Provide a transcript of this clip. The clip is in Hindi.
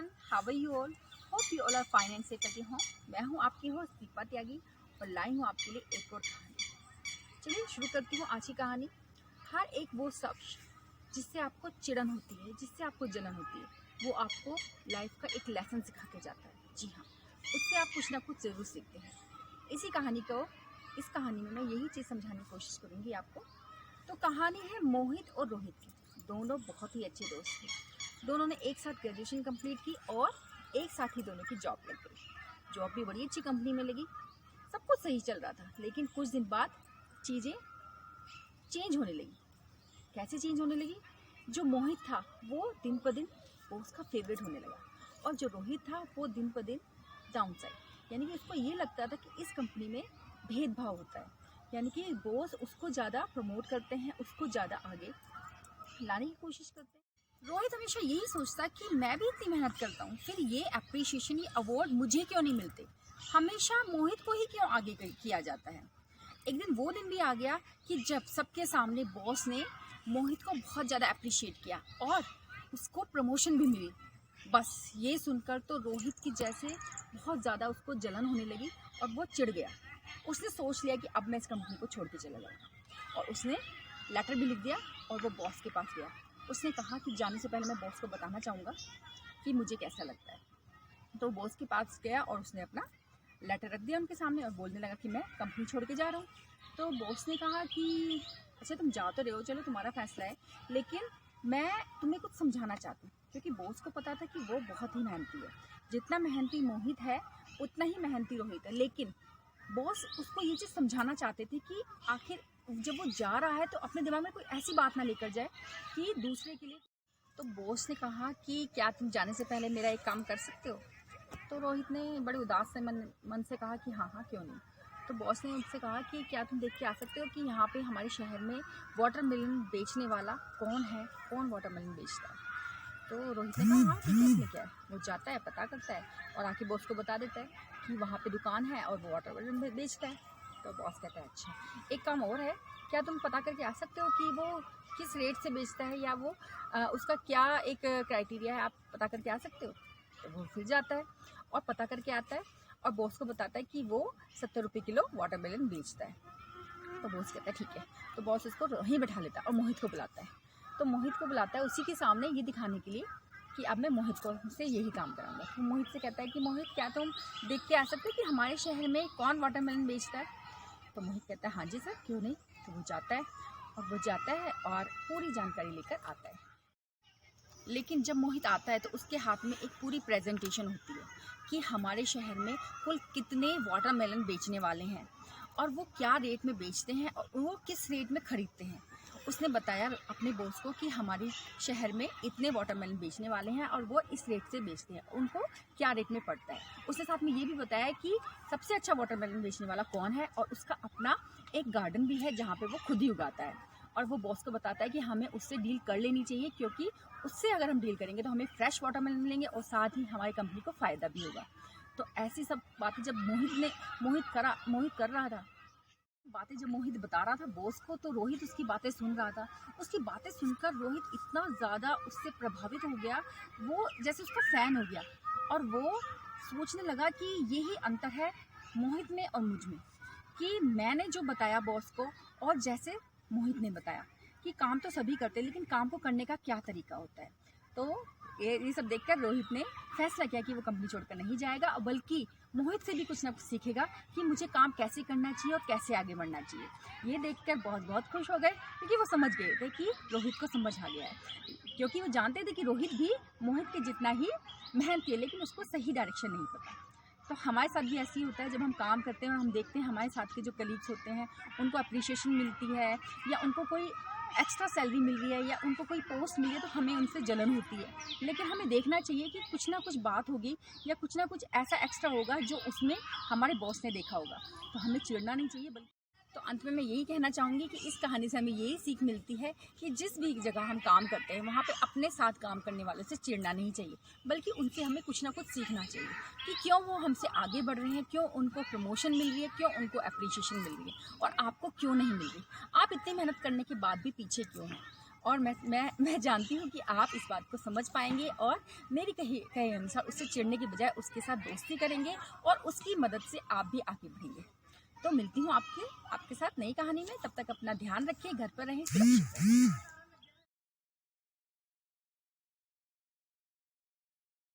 Everyone, how are you all? Hope you all are fine and safe at home. मैं हूं आपकी होस्ट दीपा त्यागी और लाई हूं आपके लिए एक और कहानी। चलिए शुरू करती हूं आज की कहानी। हर एक वो शख्स जिससे आपको चिड़न होती है, जिससे आपको जलन होती है, वो आपको लाइफ का एक लेसन सिखा के जाता है। जी हाँ, उससे आप कुछ ना कुछ ज़रूर सीखते हैं। इस कहानी में मैं यही चीज़ समझाने की कोशिश करूँगी आपको। तो कहानी है मोहित और रोहित की। दोनों बहुत ही अच्छे दोस्त थे। दोनों ने एक साथ ग्रेजुएशन कंप्लीट की और एक साथ ही दोनों की जॉब लग गई। जॉब भी बड़ी अच्छी कंपनी में लगी, सब कुछ सही चल रहा था। लेकिन कुछ दिन बाद चीज़ें चेंज होने लगी। कैसे चेंज होने लगी? जो मोहित था वो दिन पर दिन बॉस का फेवरेट होने लगा और जो रोहित था वो दिन पर दिन डाउन साइड, यानी कि उसको ये लगता था कि इस कंपनी में भेदभाव होता है, यानी कि बॉस उसको ज़्यादा प्रमोट करते हैं, उसको ज़्यादा आगे लाने की कोशिश करते हैं। रोहित हमेशा यही सोचता कि मैं भी इतनी मेहनत करता हूँ, फिर ये अप्रिशिएशन, ये अवार्ड मुझे क्यों नहीं मिलते, हमेशा मोहित को ही क्यों आगे किया जाता है। एक दिन वो दिन भी आ गया कि जब सबके सामने बॉस ने मोहित को बहुत ज़्यादा अप्रिशिएट किया और उसको प्रमोशन भी मिली। बस ये सुनकर तो रोहित की जैसे बहुत ज़्यादा उसको जलन होने लगी और वो चिढ़ गया। उसने सोच लिया कि अब मैं इस कंपनी को छोड़ के चला जाऊँगा और उसने लेटर भी लिख दिया और वो बॉस के पास गया। उसने कहा कि जाने से पहले मैं बॉस को बताना चाहूँगा कि मुझे कैसा लगता है। तो बॉस के पास गया और उसने अपना लेटर रख दिया उनके सामने और बोलने लगा कि मैं कंपनी छोड़ के जा रहा हूँ। तो बॉस ने कहा कि अच्छा तुम जा तो रहे हो, चलो तुम्हारा फैसला है, लेकिन मैं तुम्हें कुछ समझाना चाहती हूँ। क्योंकि बॉस को पता था कि वो बहुत ही मेहनती है, जितना मेहनती मोहित है उतना ही मेहनती रोहित है। लेकिन बॉस उसको ये चीज़ समझाना चाहते थे कि आखिर जब वो जा रहा है तो अपने दिमाग में कोई ऐसी बात ना लेकर जाए कि दूसरे के लिए। तो बॉस ने कहा कि क्या तुम जाने से पहले मेरा एक काम कर सकते हो? तो रोहित ने बड़े उदास से मन से कहा कि हाँ क्यों नहीं। तो बॉस ने उससे कहा कि क्या तुम देख के आ सकते हो कि यहाँ पे हमारे शहर में वाटरमेलन बेचने वाला कौन है, कौन वाटरमेलन बेचता है? तो रोहित ने कहा हाँ ठीक है, इसमें क्या है। वो जाता है, पता करता है और आके बॉस को बता देता है कि वहाँ पे दुकान है और वो वाटरमेलन बेचता है। तो बॉस कहता है अच्छा एक काम और है, क्या तुम पता करके आ सकते हो कि वो किस रेट से बेचता है या वो उसका क्या एक क्राइटेरिया है, आप पता करके आ सकते हो? तो वो फिर जाता है और पता करके आता है और बॉस को बताता है कि वो 70 रुपये किलो वाटरमेलन बेचता है। तो बॉस कहता है ठीक है। तो बॉस उसको वहीं बैठा लेता है और मोहित को बुलाता है। तो मोहित को बुलाता है उसी के सामने ये दिखाने के लिए कि अब मैं मोहित को से यही काम कराऊंगा। तो मोहित से कहता है कि मोहित क्या तुम देख के आ सकते हो कि हमारे शहर में कौन वाटरमेलन बेचता है? तो मोहित कहता है हाँ जी सर, क्यों नहीं। तो वो जाता है और पूरी जानकारी लेकर आता है। लेकिन जब मोहित आता है तो उसके हाथ में एक पूरी प्रेजेंटेशन होती है कि हमारे शहर में कुल कितने वाटरमेलन बेचने वाले हैं और वो क्या रेट में बेचते हैं और वो किस रेट में ख़रीदते हैं। उसने बताया अपने बॉस को कि हमारे शहर में इतने वाटरमेलन बेचने वाले हैं और वो इस रेट से बेचते हैं, उनको क्या रेट में पड़ता है। उसने साथ में ये भी बताया कि सबसे अच्छा वाटरमेलन बेचने वाला कौन है और उसका अपना एक गार्डन भी है जहाँ पे वो खुद ही उगाता है। और वो बॉस को बताता है कि हमें उससे डील कर लेनी चाहिए, क्योंकि उससे अगर हम डील करेंगे तो हमें फ्रेश वाटरमेलन मिलेंगे और साथ ही हमारी कंपनी को फ़ायदा भी होगा। तो ऐसी सब बातें जब मोहित बता रहा था बॉस को, तो रोहित उसकी बातें सुन रहा था। उसकी बातें सुनकर रोहित इतना ज़्यादा उससे प्रभावित हो गया, वो जैसे उसका फ़ैन हो गया और वो सोचने लगा कि यही अंतर है मोहित में और मुझ में, कि मैंने जो बताया बॉस को और जैसे मोहित ने बताया कि काम तो सभी करते हैं लेकिन काम को करने का क्या तरीका होता है। तो ये सब देखकर रोहित ने फैसला किया कि वो कंपनी छोड़कर नहीं जाएगा, बल्कि मोहित से भी कुछ ना कुछ सीखेगा कि मुझे काम कैसे करना चाहिए और कैसे आगे बढ़ना चाहिए। ये देखकर बहुत खुश हो गए, क्योंकि वो समझ गए थे कि रोहित को समझ आ गया है, क्योंकि वो जानते थे कि रोहित भी मोहित के जितना ही मेहनती है, लेकिन उसको सही डायरेक्शन नहीं पता। तो हमारे साथ भी ऐसे ही होता है, जब हम काम करते हैं और हम देखते हैं हमारे साथ के जो कलीग्स होते हैं उनको अप्रिशिएशन मिलती है या उनको कोई एक्स्ट्रा सैलरी मिल रही है या उनको कोई पोस्ट मिली है, तो हमें उनसे जलन होती है। लेकिन हमें देखना चाहिए कि कुछ ना कुछ बात होगी या कुछ ना कुछ ऐसा एक्स्ट्रा होगा जो उसमें हमारे बॉस ने देखा होगा, तो हमें चिढ़ना नहीं चाहिए। बल्कि तो अंत में मैं यही कहना चाहूँगी कि इस कहानी से हमें यही सीख मिलती है कि जिस भी जगह हम काम करते हैं वहाँ पे अपने साथ काम करने वालों से चिढ़ना नहीं चाहिए, बल्कि उनसे हमें कुछ ना कुछ सीखना चाहिए कि क्यों वो हमसे आगे बढ़ रहे हैं, क्यों उनको प्रमोशन मिल रही है, क्यों उनको अप्रिशिएशन मिल रही है और आपको क्यों नहीं मिल रही। आप इतनी मेहनत करने के बाद भी पीछे क्यों हैं? और मैं जानती हूँ कि आप इस बात को समझ पाएंगे और मेरी कहे अनुसार उससे चिढ़ने की बजाय उसके साथ दोस्ती करेंगे और उसकी मदद से आप भी आगे बढ़ेंगे। तो मिलती हूँ आपके साथ नई कहानी में। तब तक अपना ध्यान रखिए, घर पर रहें, सुरक्षित रहें।